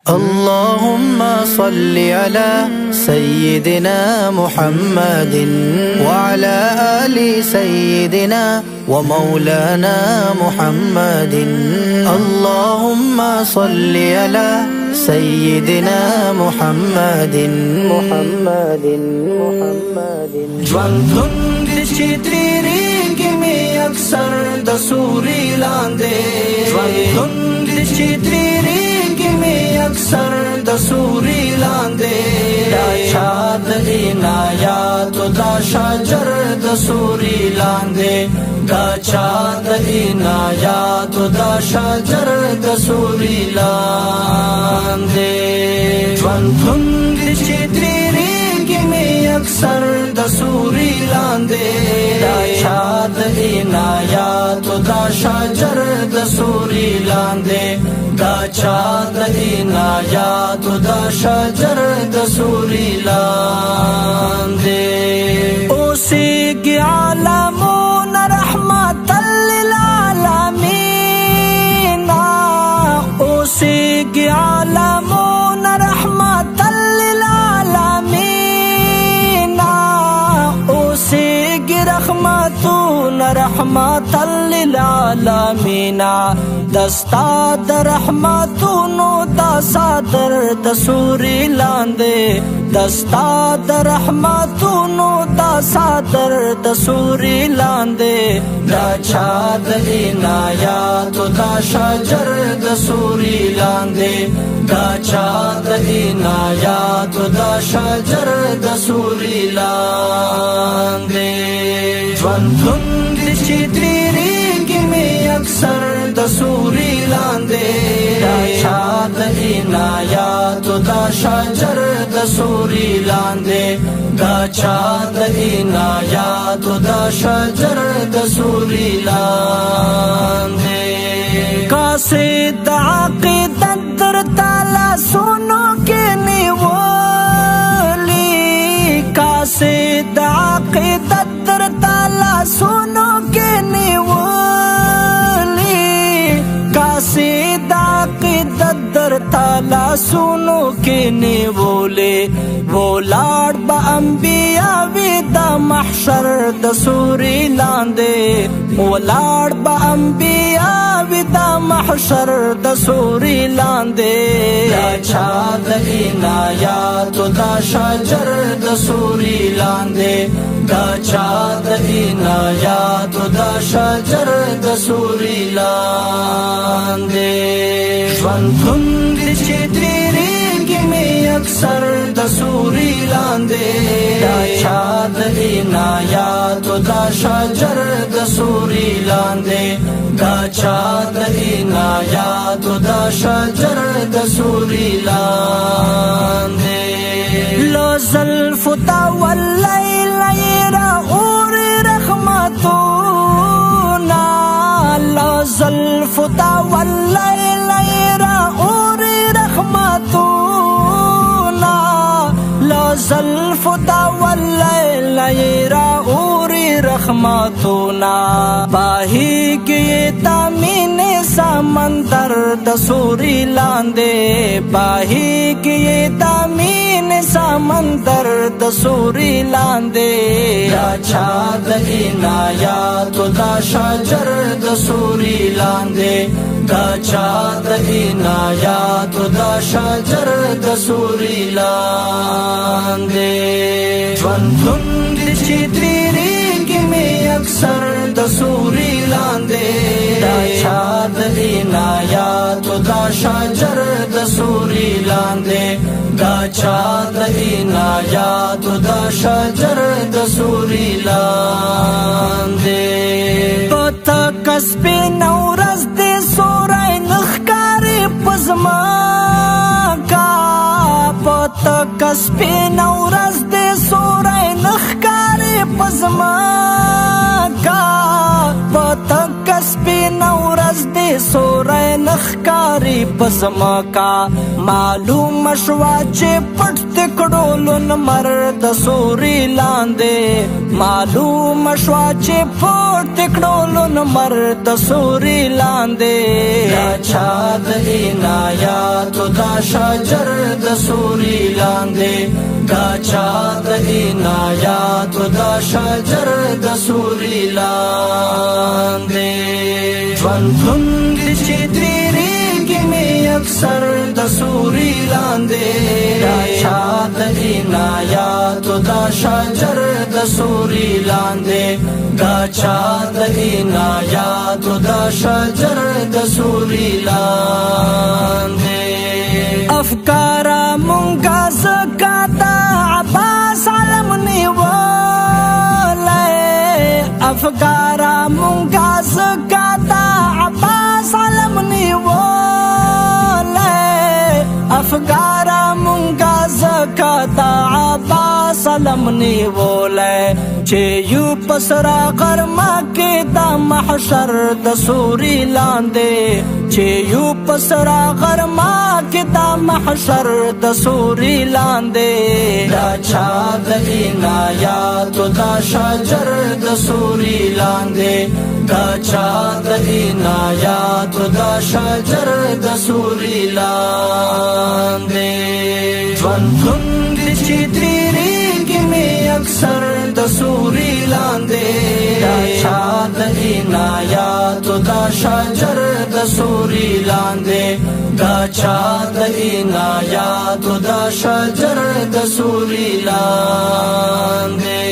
اللهم صل على سيدنا محمد وعلى آل سيدنا ومولانا محمد. اللهم صل على سيدنا محمد ژوندون دي چې تیریږي مې اکثر د سوري لاندې، ژوندون دي چې تیریږي مې اکثر د سوري لاندې، دا چا د عنایاتو دا شجر د سوري لاندې، دا چا د عنایاتو دا شجر د سوري لاندې. ژوندون دي چې تیریږي مې اکثر د سوري لاندې، دا چا د عنایاتو دا شجر د سوري لاندې، دا چا د عنایاتو دا شجر د سوري لاندې. اوسېږي عالمون رحمت للعالمین، اوسېږي عالمون رحمت للعالمین، اوسېږي رحمتون رحمت للعالمین. دستا د رحمتونو دا صادر د سوري لاندې، دستا د رحمتونو دا صادر د سوري لاندې، دا چا د عنایاتو دا شجر د سوري لاندې، دا چا د عنایاتو دا شجر د سوري لاندې. ژوندون دي چې تیریږي مې اکثر د سوري لاندې، دا چا د عنایاتو دا شجر د سوري لاندې، دا چا د عنایاتو دا شجر د سوري لاندې. قاصد عقیدت در تعالی سونو کې نیولی، قاصد عقیدت در تعالی سونو کې نیولی، قاصد عقیدت در تعالی سونو کې نیولی. ولاړ به انبیاء وي د محشر د سوري لاندې، ولاړ به انبیاء وي د محشر د سوري لاندې، دا چا د عنایاتو دا شجر د سوري لاندې، دا چا د عنایاتو دا شجر د سوري لاندې. ژوندون دي چې تیریږي مې اکثر د سوري لاندې، دا چا د عنایاتو دا شجر د سوري لاندې، دا چا د عنایاتو دا شجر د سوري لاندې. لو زلفو تا واللیل را اوری رحمتونا، لو زلفو تا واللیل را اوری رحمتونا، لو زلفو تا واللیل را اوری رحمتونا. باهیږي تامین سمندر د سوري لاندې، باهیږي تامین سمندر د سوري لاندې، دا چا د عنایاتو دا شجر د سوري لاندې، دا چا د عنایاتو دا شجر د سوري لاندې. ژوندون دي چې تیریږي مې اکثر د سوري لاندې، دا چا د عنایاتو دا شجر د سوري لاندې، دا چا د عنایاتو دا شجر د سوري لاندې. پته کسبې نورز دې سوری نښکاري په زما کا، پته کسبې نورز دې سوری نښکاري پزما کا پتک سپی نورز دی سورای نخکاری پزما کا معلوم شوا چې پټ تکړولو نمر د سوري لاندې معلوم شوا چې پټ تکړولو نمر د سوري لاندې دا چا د عنایات دا شجر د سوري لاندې دا چا د عنایات دا شجر د سوري لاندې ژوندون دي چې تیریږي مې اکثر د سوري لاندې دا چا د عنایات دا شجر د سوري لاندې دا چا د عنایات دا شجر د سوري لاندې افکارا مونږه زکاتا عباس علم نیولای افکارا مونږه زکاتا عباس علم نیولای افکارا مونږه زکاتا عباس علم نیولای چې یو پسرا غرما کې د محشر د سوري لاندې چې یو پسرا غرما کې د محشر د سوري لاندې دا چا د عنایات دا شجر د سوري لاندې دا چا د عنایات دا شجر د سوري لاندې ژوندون دي چې تیریږي مې اکثر د سوري لاندې دا چا د عنایات دا شجر د سوري لاندې دا چا د عنایات دا شجر د سوري لاندې